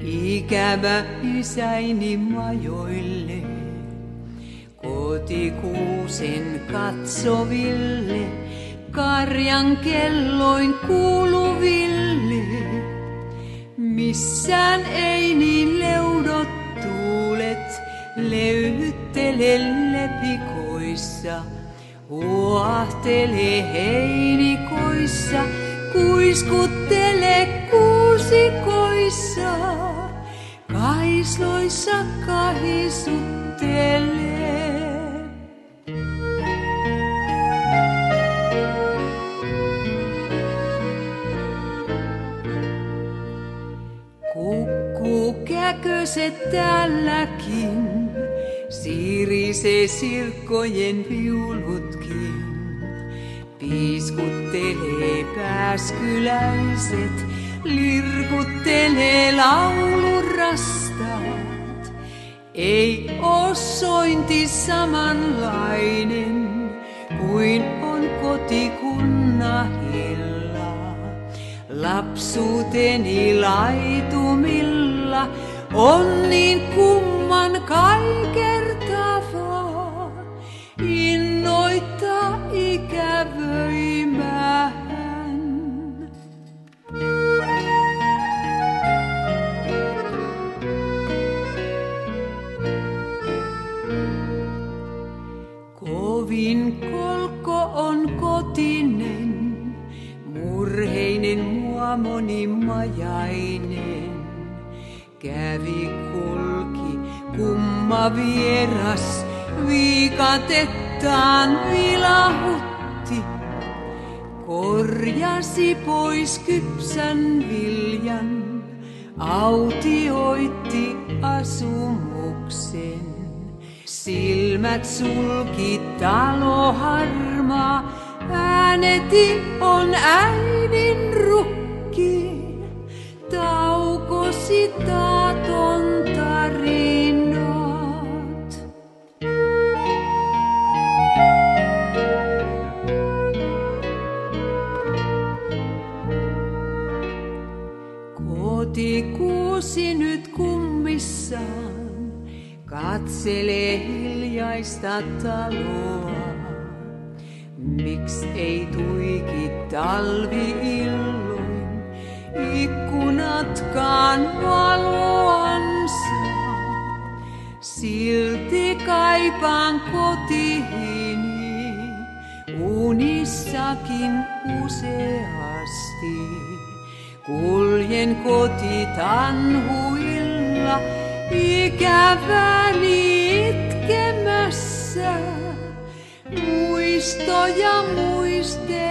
ikävä isäini majoille. Kotikuusen katsoville, karjan kelloin kuuluville. Missään ei niin leudot tuulet löyhyttele lepikoissa. Huahtele heinikoissa, kuiskuttele kuusikoissa. Kaisloissa kahisuttele. Kukkuu käköset täälläkin, siirisee sirkkojen viulutkin. Piiskuttelee pääskyläiset, lirkuttelee laulurastat. Ei oo sointi samanlainen kuin on kotikunnahilla. Lapsuuteni laitumilla on niin kumman kaikertavaa, innoittaa ikävöimään. Kovin kolkko on kotinen, murheinen mua monimajainen. Kävi kulki kumma vieras, viikatettaan vilahutti. Korjasi pois kypsän viljan, autioitti asumuksen. Silmät sulki talo harmaa, ääneti on äidin rukki. Taukosi taaton tarinat. Kotikuusi nyt kummissaan, katselee hiljaista taloa. Miks ei tuiki talvi-illoin ikkunatkaan valoansa? Silti kaipaan kotiini, unissakin useasti. Kuljen kotitanhuilla, ikäväni itkemässä. Muistoja muistelen.